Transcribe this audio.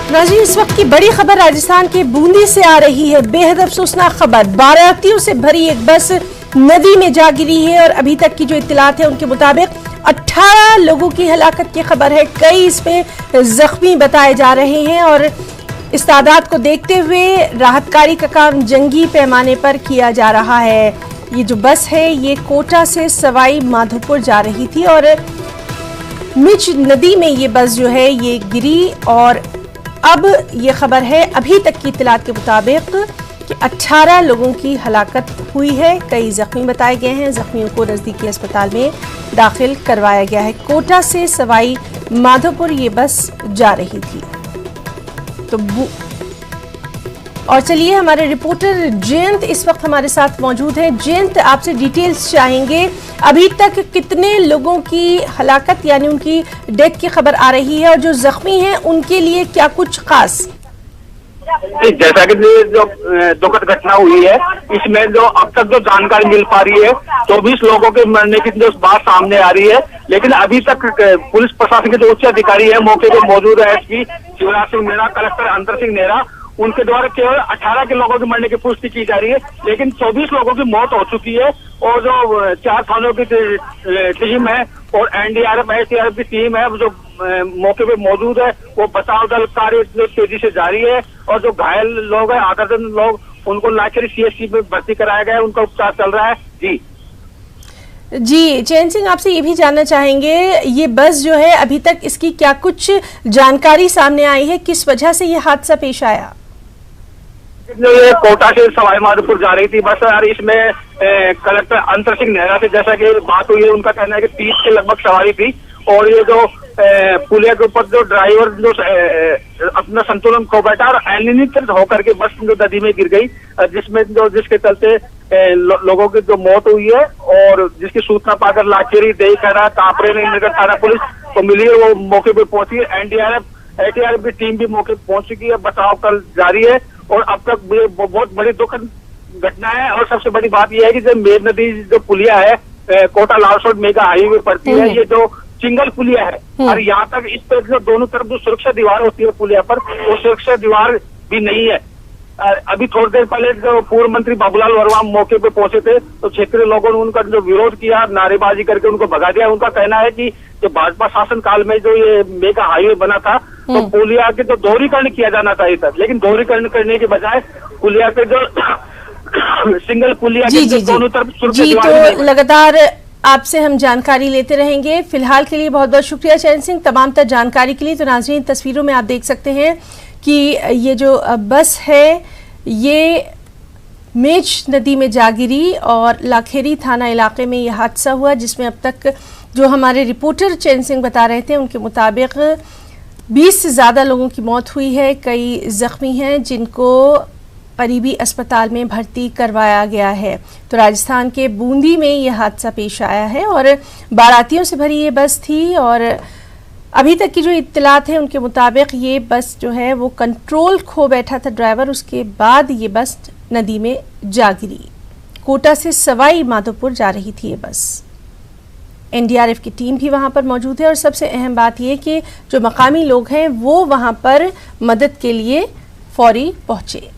नाज़रीन, इस वक्त की बड़ी खबर राजस्थान के बूंदी से आ रही है। बेहद अफसोसनाक खबर, बारातियों से भरी एक बस नदी में जा गिरी है और अभी तक की जो इत्तलात है उनके मुताबिक 18 लोगों की हलाकत की खबर है। कई इसमें जख्मी बताए जा रहे हैं और इस तादाद को देखते हुए राहत कार्य का काम जंगी पैमाने पर किया जा रहा है। ये जो बस है ये कोटा से सवाई माधोपुर जा रही थी और मिच नदी में ये बस जो है ये गिरी और अब ये खबर है अभी तक की इत्तलात के मुताबिक कि 18 लोगों की हलाकत हुई है। कई जख्मी बताए गए हैं। जख्मियों को नज़दीकी अस्पताल में दाखिल करवाया गया है। कोटा से सवाई माधोपुर ये बस जा रही थी। तो और चलिए, हमारे रिपोर्टर जयंत इस वक्त हमारे साथ मौजूद हैं। जयंत, आपसे डिटेल्स चाहेंगे। अभी तक कितने लोगों की हलाकत यानी उनकी डेथ की खबर आ रही है और जो जख्मी हैं उनके लिए क्या कुछ खास? जैसा कि जो दुखद घटना हुई है इसमें जो अब तक जो जानकारी मिल पा रही है 24 लोगों के मरने की जो बात सामने आ रही है, लेकिन अभी तक पुलिस प्रशासन के जो उच्च अधिकारी है मौके पर मौजूद है, एसपी शिवराज सिंह मीणा, कलेक्टर अंतर सिंह नेहरा, उनके द्वारा केवल 18 के लोगों के मरने की पुष्टि की जा रही है, लेकिन 24 लोगों की मौत हो चुकी है और जो 4 थानों की टीम है और एनडीआरएफ एसडीआरएफ की टीम है जो मौके पे मौजूद है, वो बचाव दल कार्य तेजी से जारी है और जो घायल लोग हैं, आधा दर्जन लोग, उनको लाचेरी सीएचसी में भर्ती कराया गया है, उनका उपचार चल रहा है। जी चैन सिंह, आपसे ये भी जानना चाहेंगे, ये बस जो है अभी तक इसकी क्या कुछ जानकारी सामने आई है, किस वजह से ये हादसा पेश आया? ये कोटा से सवाई माधोपुर जा रही थी बस यार, इसमें कलेक्टर अंतर सिंह नेहरा से जैसा कि बात हुई है, उनका कहना है कि 30 के लगभग सवारी थी और ये जो पुलिया के ऊपर जो ड्राइवर जो अपना संतुलन खो बैठा और अनियंत्रित होकर के बस जो नदी में गिर गई, जिसके चलते लोगों की जो मौत हुई है और जिसकी सूचना पाकर लाचेरी, देईखैरा, कापरे नगर थाना पुलिस को मिली है, वो मौके पर पहुंची है। एनडीआरएफ एसडीआरएफ की टीम भी मौके पर पहुंच चुकी है, बचाव कल जारी है और अब तक बहुत बड़ी दुखद घटना है। और सबसे बड़ी बात यह है कि जो मेर नदी जो पुलिया है कोटा लालसोट मेगा हाईवे पड़ती है, ये जो सिंगल पुलिया है और यहाँ तक इस पर जो दोनों तरफ जो सुरक्षा दीवार होती है पुलिया पर, वो सुरक्षा दीवार भी नहीं है। अभी थोड़ी देर पहले जो पूर्व मंत्री बाबूलाल वर्मा मौके पे पहुंचे थे तो क्षेत्रीय लोगों ने उनका जो विरोध किया, नारेबाजी करके उनको भगा दिया। उनका कहना है कि जो भाजपा शासन काल में जो ये मेगा हाईवे बना था तो पुलिया के जो दोहरीकरण किया जाना चाहिए था, लेकिन दोहरीकरण करने के बजाय पुलिया के जो सिंगल पुलिया के दोनों तरफ सुरक्षा दीवार। तो लगातार आपसे हम जानकारी लेते रहेंगे। फिलहाल के लिए बहुत बहुत शुक्रिया चैन सिंह तमाम तर जानकारी के लिए। तो नाज़रीन, तस्वीरों में आप देख सकते हैं कि ये जो बस है ये मेच नदी में जा गिरी और लाखेरी थाना इलाके में यह हादसा हुआ, जिसमें अब तक जो हमारे रिपोर्टर चैन सिंह बता रहे थे उनके मुताबिक 20 से ज़्यादा लोगों की मौत हुई है। कई जख्मी हैं जिनको करीबी अस्पताल में भर्ती करवाया गया है। तो राजस्थान के बूंदी में यह हादसा पेश आया है और बारातियों से भरी ये बस थी और अभी तक की जो इत्तलात है उनके मुताबिक ये बस जो है वो कंट्रोल खो बैठा था ड्राइवर, उसके बाद ये बस नदी में जा गिरी। कोटा से सवाई माधोपुर जा रही थी ये बस। एनडीआरएफ की टीम भी वहां पर मौजूद है और सबसे अहम बात यह कि जो मकामी लोग हैं वो वहां पर मदद के लिए फौरी पहुंचे।